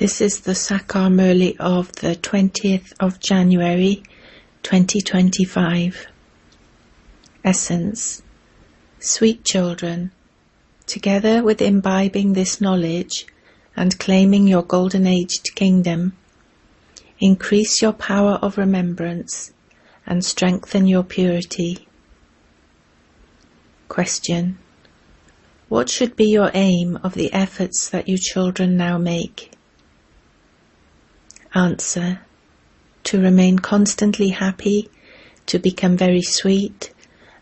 This is the Sakar Murli of the 20th of January 2025. Essence. Sweet children, together with imbibing this knowledge and claiming your golden-aged kingdom, increase your power of remembrance and strengthen your purity. Question. What should be your aim of the efforts that you children now make? Answer. To remain constantly happy, to become very sweet,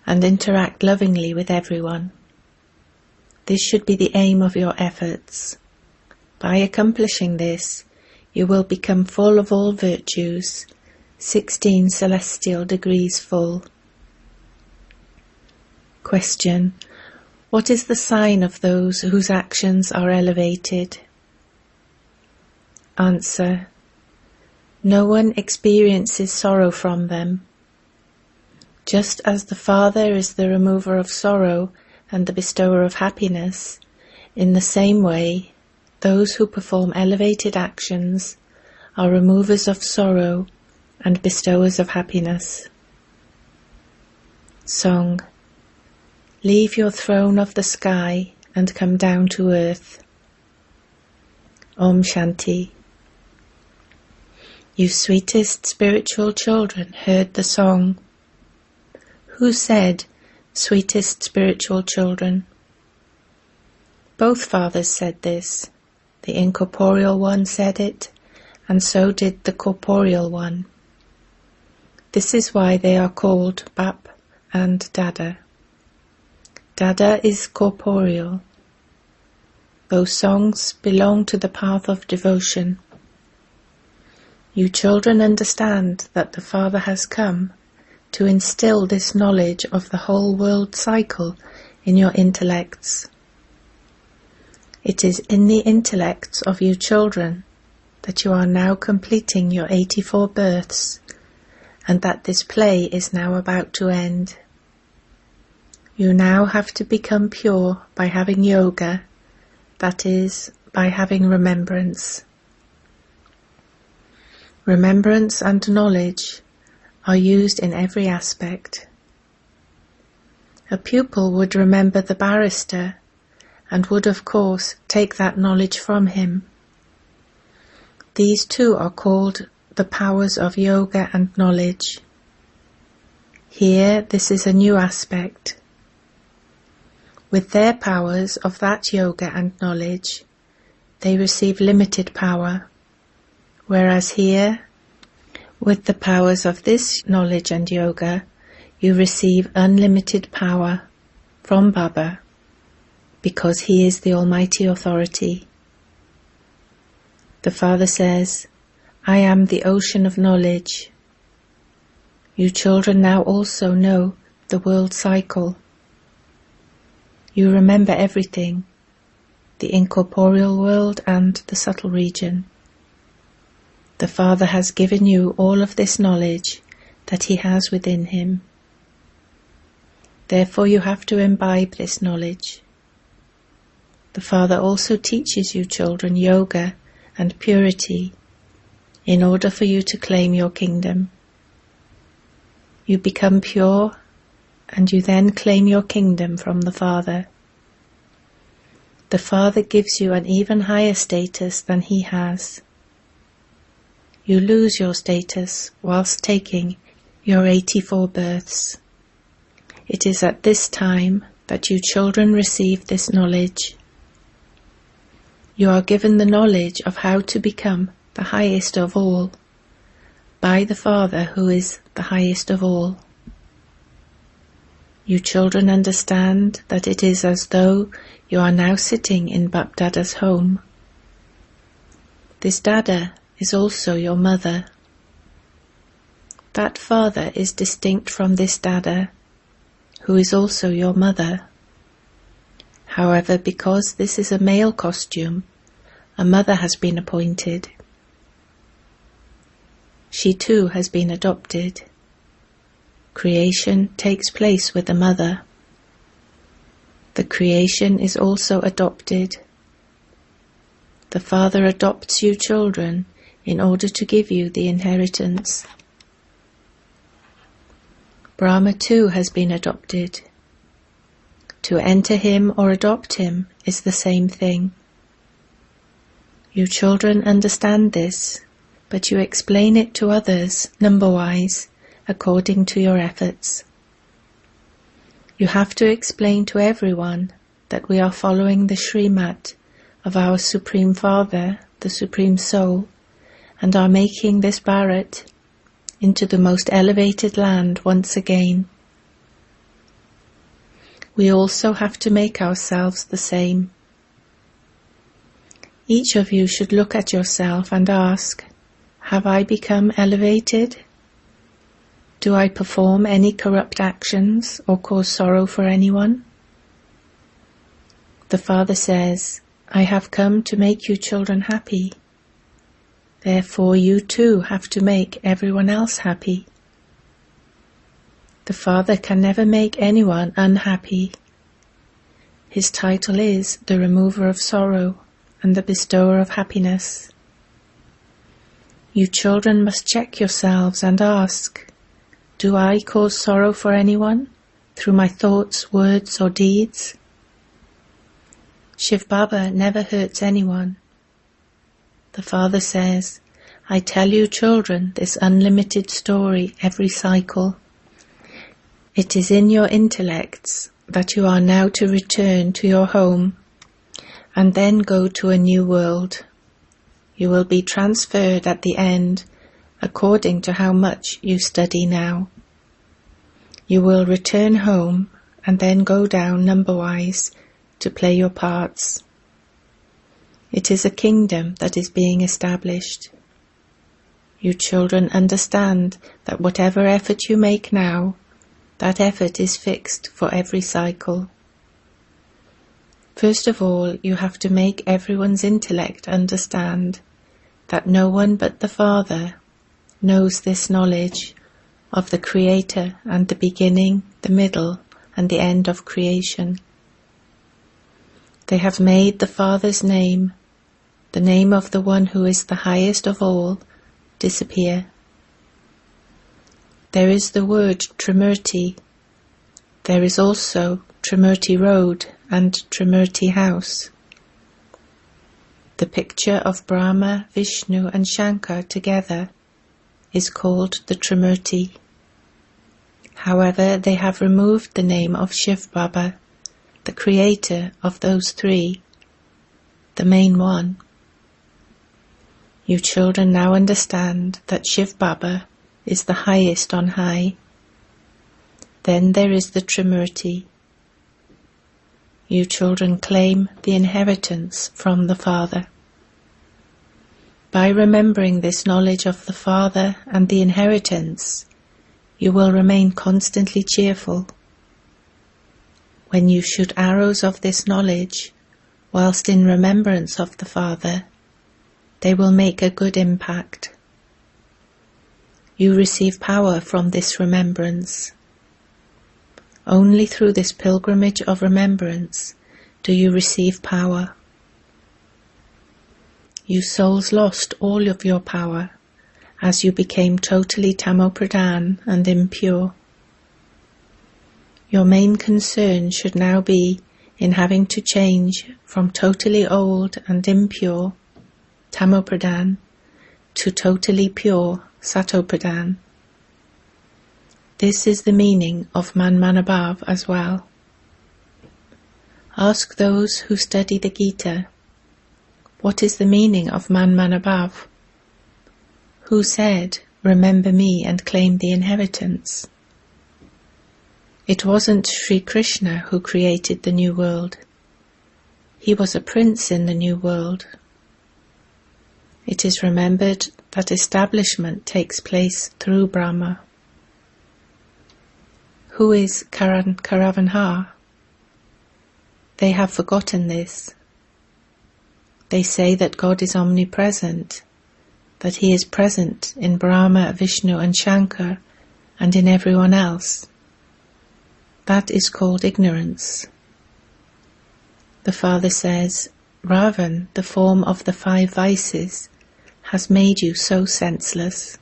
and interact lovingly with everyone. This should be the aim of your efforts. By accomplishing this, you will become full of all virtues, 16 celestial degrees full. Question. What is the sign of those whose actions are elevated? Answer. No one experiences sorrow from them. Just as the Father is the remover of sorrow and the bestower of happiness, in the same way, those who perform elevated actions are removers of sorrow and bestowers of happiness. Song. Leave your throne of the sky and come down to earth. Om Shanti. You sweetest spiritual children heard the song. Who said, sweetest spiritual children? Both fathers said this. The incorporeal one said it, and so did the corporeal one. This is why they are called Bap and Dada. Dada is corporeal. Those songs belong to the path of devotion. You children understand that the Father has come to instill this knowledge of the whole world cycle in your intellects. It is in the intellects of you children that you are now completing your 84 births, and that this play is now about to end. You now have to become pure by having yoga, that is, by having remembrance. Remembrance and knowledge are used in every aspect. A pupil would remember the barrister and would, of course, take that knowledge from him. These two are called the powers of yoga and knowledge. Here, this is a new aspect. With their powers of that yoga and knowledge, they receive limited power, whereas here, with the powers of this knowledge and yoga, you receive unlimited power from Baba, because he is the Almighty Authority. The Father says, I am the ocean of knowledge. You children now also know the world cycle. You remember everything, the incorporeal world and the subtle region. The Father has given you all of this knowledge that he has within him. Therefore you have to imbibe this knowledge. The Father also teaches you children yoga and purity in order for you to claim your kingdom. You become pure and you then claim your kingdom from the Father. The Father gives you an even higher status than he has. You lose your status whilst taking your 84 births. It is at this time that you children receive this knowledge. You are given the knowledge of how to become the highest of all, by the Father who is the highest of all. You children understand that it is as though you are now sitting in Bap Dada's home. This Dada is also your mother. That Father is distinct from this Dada, who is also your mother. However, because this is a male costume, a mother has been appointed. She too has been adopted. Creation takes place with the mother. The creation is also adopted. The Father adopts you children in order to give you the inheritance. Brahma too has been adopted. To enter him or adopt him is the same thing. You children understand this, but you explain it to others, number-wise, according to your efforts. You have to explain to everyone that we are following the Srimat of our Supreme Father, the Supreme Soul, and are making this Bharat into the most elevated land once again. We also have to make ourselves the same. Each of you should look at yourself and ask, have I become elevated? Do I perform any corrupt actions or cause sorrow for anyone? The Father says, I have come to make you children happy. Therefore you too have to make everyone else happy. The Father can never make anyone unhappy. His title is the remover of sorrow and the bestower of happiness. You children must check yourselves and ask, do I cause sorrow for anyone through my thoughts, words or deeds? Shiv Baba never hurts anyone. The Father says, I tell you children this unlimited story every cycle. It is in your intellects that you are now to return to your home and then go to a new world. You will be transferred at the end according to how much you study now. You will return home and then go down number-wise to play your parts. It is a kingdom that is being established. You children understand that whatever effort you make now, that effort is fixed for every cycle. First of all, you have to make everyone's intellect understand that no one but the Father knows this knowledge of the Creator and the beginning, the middle, and the end of creation. They have made the Father's name, the name of the one who is the highest of all, disappear. There is the word Trimurti. There is also Trimurti Road and Trimurti House. The picture of Brahma, Vishnu and Shankar together is called the Trimurti. However, they have removed the name of Shiv Baba, the creator of those three, the main one. You children now understand that Shiv Baba is the highest on high. Then there is the Trimurti. You children claim the inheritance from the Father. By remembering this knowledge of the Father and the inheritance, you will remain constantly cheerful. When you shoot arrows of this knowledge, whilst in remembrance of the Father, they will make a good impact. You receive power from this remembrance. Only through this pilgrimage of remembrance do you receive power. You souls lost all of your power as you became totally tamopradhan and impure. Your main concern should now be in having to change from totally old and impure, tamopradhan, to totally pure, satopradhan. This is the meaning of Manmanabhav as well. Ask those who study the Gita, what is the meaning of Manmanabhav? Who said, remember me and claim the inheritance? It wasn't Sri Krishna who created the new world. He was a prince in the new world. It is remembered that establishment takes place through Brahma. Who is Karavanha? They have forgotten this. They say that God is omnipresent, that he is present in Brahma, Vishnu and Shankar and in everyone else. That is called ignorance. The Father says, Ravan, the form of the 5 vices, has made you so senseless.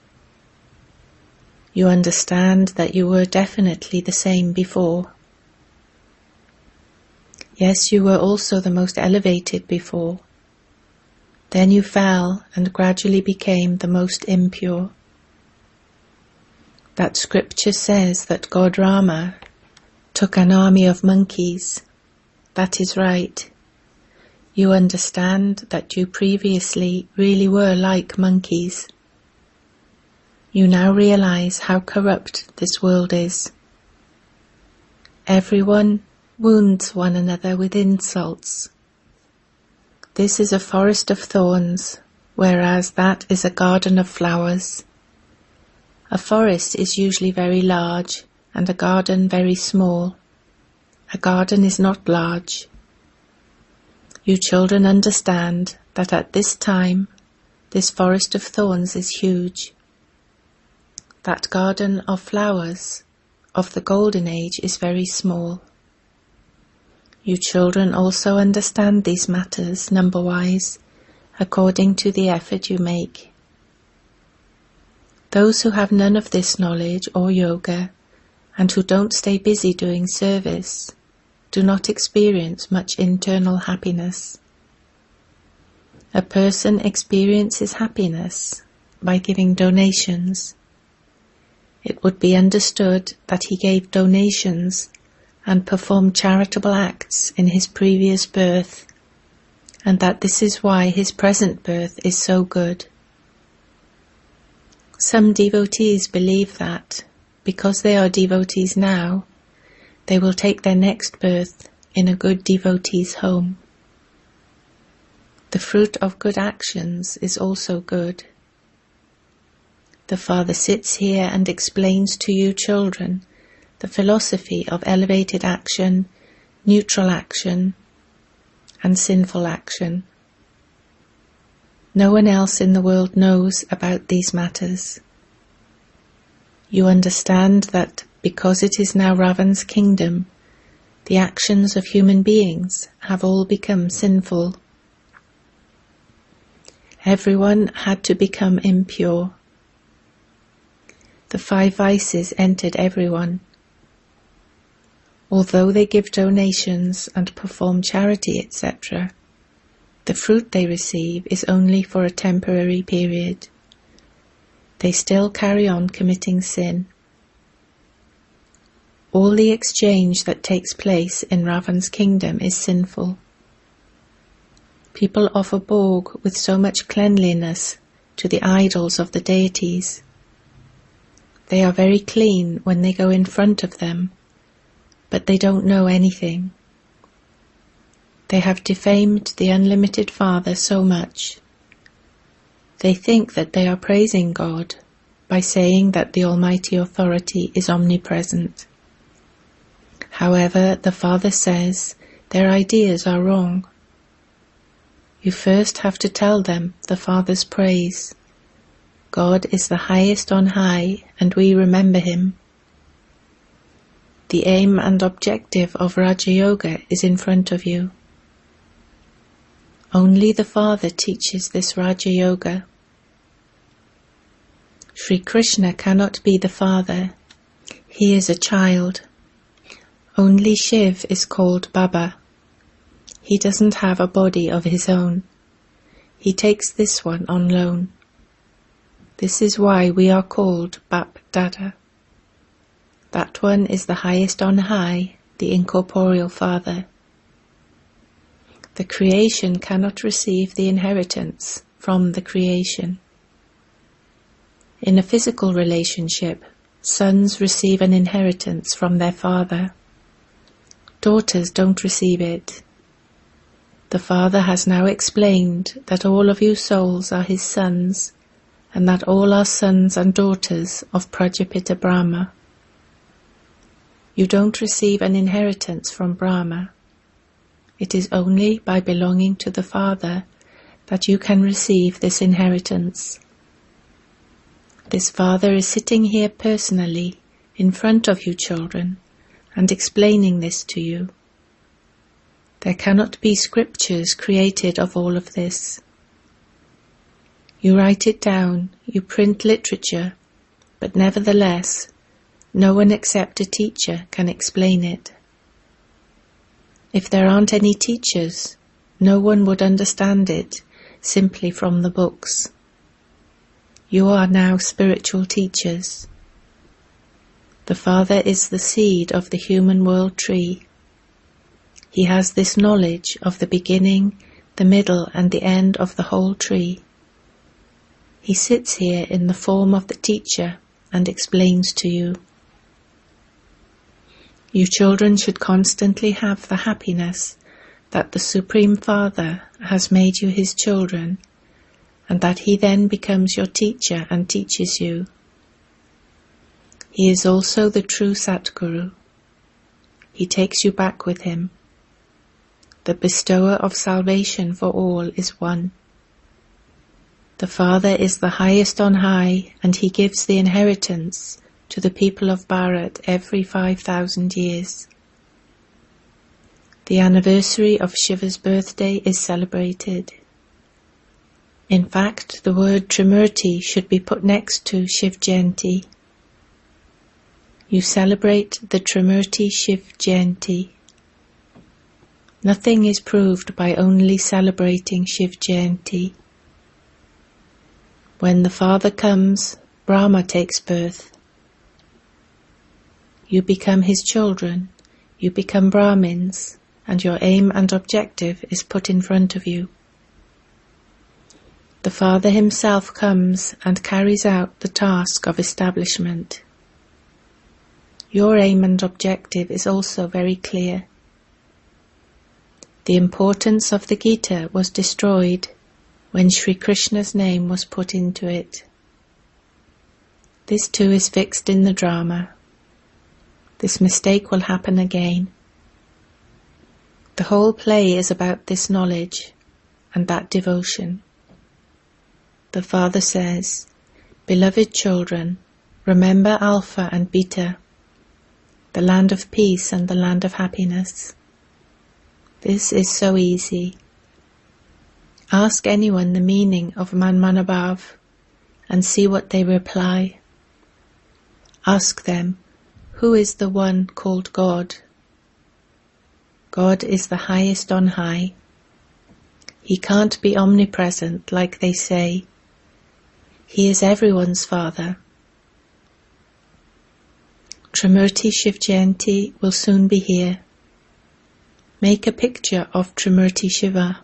You understand that you were definitely the same before. Yes, you were also the most elevated before. Then you fell and gradually became the most impure. That scripture says that God Rama took an army of monkeys. That is right. You understand that you previously really were like monkeys. You now realize how corrupt this world is. Everyone wounds one another with insults. This is a forest of thorns, whereas that is a garden of flowers. A forest is usually very large and a garden very small. A garden is not large. You children understand that at this time, this forest of thorns is huge. That garden of flowers of the golden age is very small. You children also understand these matters number-wise, according to the effort you make. Those who have none of this knowledge or yoga, and who don't stay busy doing service, do not experience much internal happiness. A person experiences happiness by giving donations. It would be understood that he gave donations and performed charitable acts in his previous birth, and that this is why his present birth is so good. Some devotees believe that, because they are devotees now, they will take their next birth in a good devotee's home. The fruit of good actions is also good. The Father sits here and explains to you children the philosophy of elevated action, neutral action, and sinful action. No one else in the world knows about these matters. You understand that because it is now Ravan's kingdom, the actions of human beings have all become sinful. Everyone had to become impure. The 5 vices entered everyone. Although they give donations and perform charity, etc., the fruit they receive is only for a temporary period. They still carry on committing sin. All the exchange that takes place in Ravan's kingdom is sinful. People offer bhog with so much cleanliness to the idols of the deities. They are very clean when they go in front of them, but they don't know anything. They have defamed the unlimited Father so much. They think that they are praising God by saying that the Almighty Authority is omnipresent. However, the Father says their ideas are wrong. You first have to tell them the Father's praise. God is the highest on high, and we remember Him. The aim and objective of Raja Yoga is in front of you. Only the Father teaches this Raja Yoga. Sri Krishna cannot be the Father. He is a child. Only Shiv is called Baba. He doesn't have a body of his own. He takes this one on loan. This is why we are called Bap Dada. That one is the highest on high, the incorporeal Father. The creation cannot receive the inheritance from the creation. In a physical relationship, sons receive an inheritance from their father. Daughters don't receive it. The Father has now explained that all of you souls are His sons, and that all are sons and daughters of Prajapita Brahma. You don't receive an inheritance from Brahma. It is only by belonging to the Father that you can receive this inheritance. This Father is sitting here personally in front of you children and explaining this to you. There cannot be scriptures created of all of this. You write it down, you print literature, but nevertheless, no one except a teacher can explain it. If there aren't any teachers, no one would understand it simply from the books. You are now spiritual teachers. The Father is the seed of the human world tree. He has this knowledge of the beginning, the middle, and the end of the whole tree. He sits here in the form of the teacher and explains to you. You children should constantly have the happiness that the Supreme Father has made you his children, and that he then becomes your teacher and teaches you. He is also the true Satguru. He takes you back with him. The bestower of salvation for all is one. The Father is the highest on high, and he gives the inheritance to the people of Bharat every 5,000 years. The anniversary of Shiva's birthday is celebrated. In fact, the word Trimurti should be put next to Shiv Jayanti. You celebrate the Trimurti Shiv Jayanti. Nothing is proved by only celebrating Shiv Jayanti. When the Father comes, Brahma takes birth. You become his children, you become Brahmins, and your aim and objective is put in front of you. The Father himself comes and carries out the task of establishment. Your aim and objective is also very clear. The importance of the Gita was destroyed when Sri Krishna's name was put into it. This too is fixed in the drama. This mistake will happen again. The whole play is about this knowledge and that devotion. The Father says, "Beloved children, remember Alpha and Beta, the land of peace and the land of happiness." This is so easy. Ask anyone the meaning of Manmanabhav and see what they reply. Ask them, who is the one called God? God is the highest on high. He can't be omnipresent like they say. He is everyone's Father. Trimurti Shiv Jayanti will soon be here. Make a picture of Trimurti Shiva.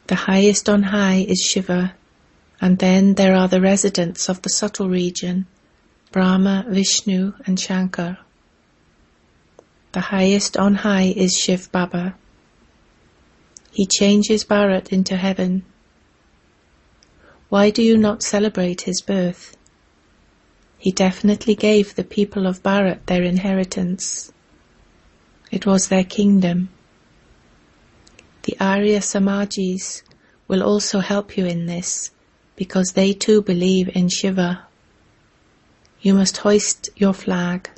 The highest on high is Shiva, and then there are the residents of the subtle region, Brahma, Vishnu and Shankar. The highest on high is Shiv Baba. He changes Bharat into heaven. Why do you not celebrate his birth? He definitely gave the people of Bharat their inheritance. It was their kingdom. The Arya Samajis will also help you in this, because they too believe in Shiva. You must hoist your flag.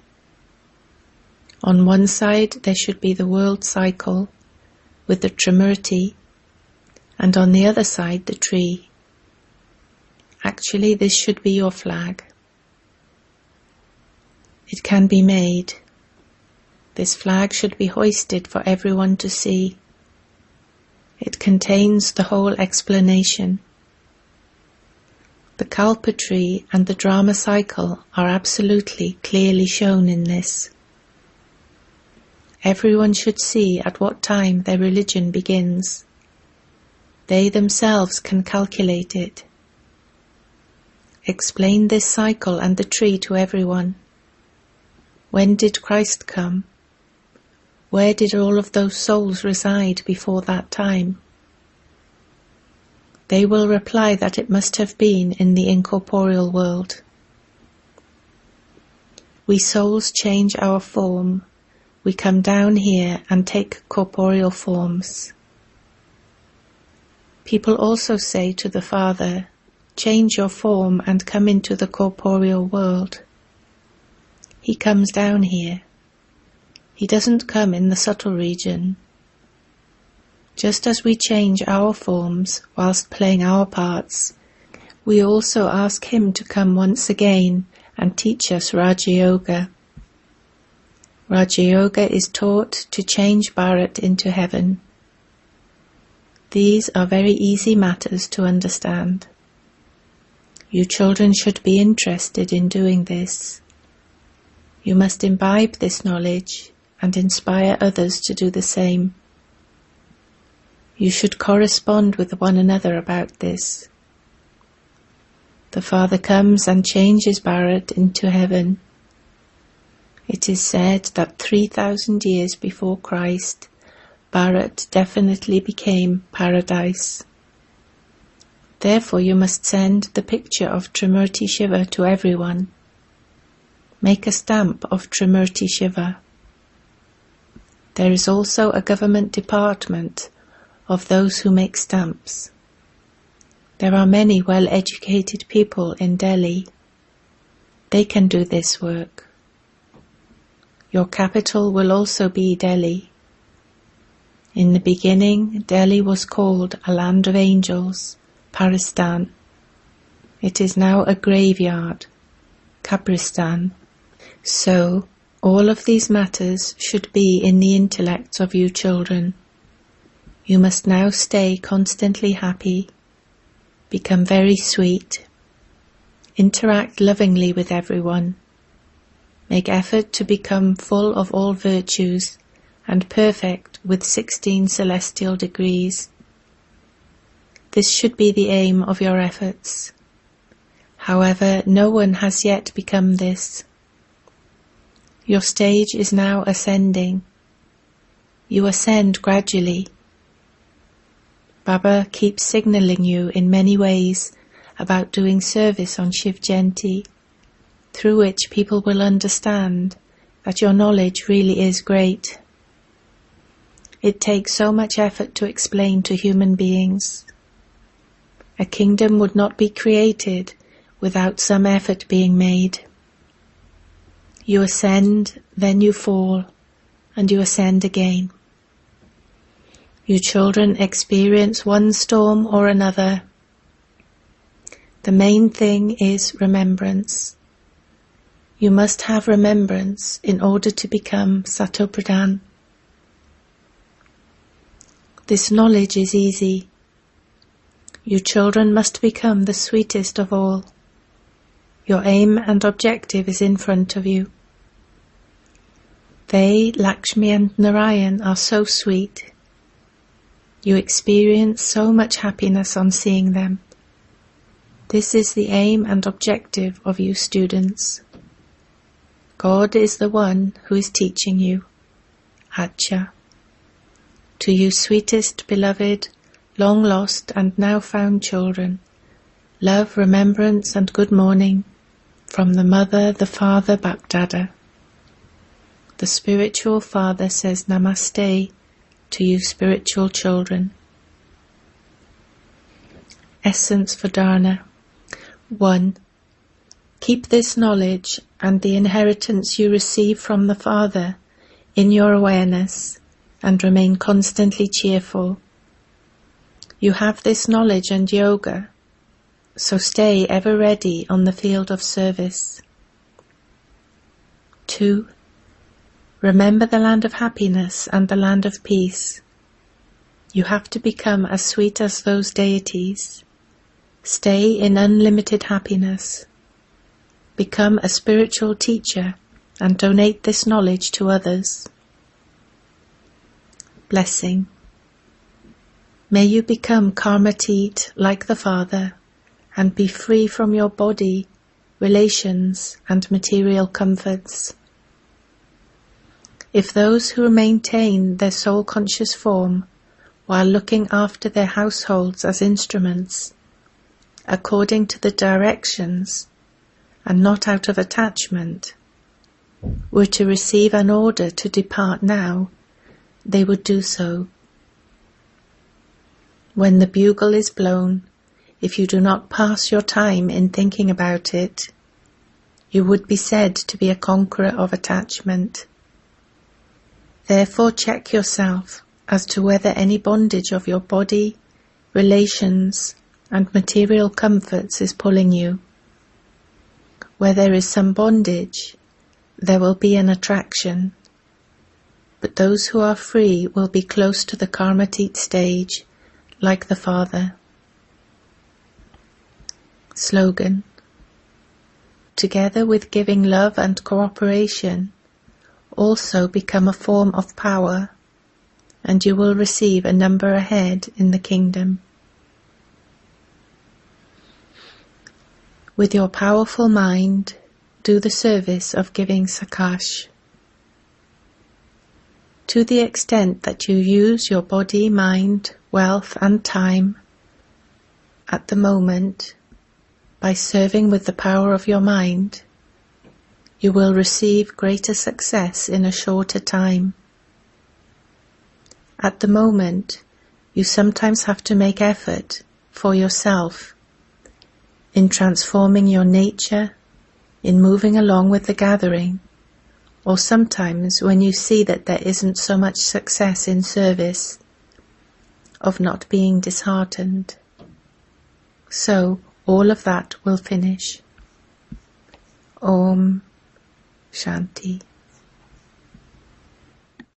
On one side there should be the world cycle with the Trimurti, and on the other side the tree. Actually, this should be your flag. It can be made. This flag should be hoisted for everyone to see. It contains the whole explanation. The Kalpa tree and the drama cycle are absolutely clearly shown in this. Everyone should see at what time their religion begins. They themselves can calculate it. Explain this cycle and the tree to everyone. When did Christ come? Where did all of those souls reside before that time? They will reply that it must have been in the incorporeal world. We souls change our form. We come down here and take corporeal forms. People also say to the Father, "Change your form and come into the corporeal world." He comes down here. He doesn't come in the subtle region. Just as we change our forms whilst playing our parts, we also ask him to come once again and teach us Raja Yoga. Raja Yoga is taught to change Bharat into heaven. These are very easy matters to understand. You children should be interested in doing this. You must imbibe this knowledge and inspire others to do the same. You should correspond with one another about this. The Father comes and changes Bharat into heaven. It is said that 3,000 years before Christ, Bharat definitely became paradise. Therefore you must send the picture of Trimurti Shiva to everyone. Make a stamp of Trimurti Shiva. There is also a government department of those who make stamps. There are many well-educated people in Delhi. They can do this work. Your capital will also be Delhi. In the beginning, Delhi was called a land of angels, Paristan. It is now a graveyard, Kabristan. So, all of these matters should be in the intellects of you children. You must now stay constantly happy, become very sweet, interact lovingly with everyone, make effort to become full of all virtues and perfect with 16 celestial degrees. This should be the aim of your efforts. However, no one has yet become this. Your stage is now ascending. You ascend gradually. Baba keeps signalling you in many ways about doing service on Shiv Jayanti, through which people will understand that your knowledge really is great. It takes so much effort to explain to human beings. A kingdom would not be created without some effort being made. You ascend, then you fall, and you ascend again. You children experience one storm or another. The main thing is remembrance. You must have remembrance in order to become Satopradhan. This knowledge is easy. You children must become the sweetest of all. Your aim and objective is in front of you. They, Lakshmi and Narayan, are so sweet. You experience so much happiness on seeing them. This is the aim and objective of you students. God is the one who is teaching you. Acha. To you sweetest, beloved, long lost and now found children, love, remembrance and good morning from the Mother, the Father, Bapdada. The spiritual Father says Namaste to you spiritual children. Essence for Dharna. 1. Keep this knowledge and the inheritance you receive from the Father in your awareness and remain constantly cheerful. You have this knowledge and yoga, so stay ever ready on the field of service. 2. Remember the land of happiness and the land of peace. You have to become as sweet as those deities. Stay in unlimited happiness. Become a spiritual teacher and donate this knowledge to others. Blessing. May you become karmatit like the Father and be free from your body, relations and material comforts. If those who maintain their soul-conscious form while looking after their households as instruments, according to the directions and not out of attachment, were to receive an order to depart now, they would do so. When the bugle is blown, if you do not pass your time in thinking about it, you would be said to be a conqueror of attachment. Therefore check yourself as to whether any bondage of your body, relations, and material comforts is pulling you. Where there is some bondage, there will be an attraction, but those who are free will be close to the Karmatit stage, like the Father. Slogan: together with giving love and cooperation, also become a form of power, and you will receive a number ahead in the kingdom. With your powerful mind, do the service of giving sakash. To the extent that you use your body, mind, wealth and time at the moment by serving with the power of your mind, you will receive greater success in a shorter time. At the moment, you sometimes have to make effort for yourself in transforming your nature, in moving along with the gathering, or sometimes when you see that there isn't so much success in service, of not being disheartened. So all of that will finish. Om Shanti.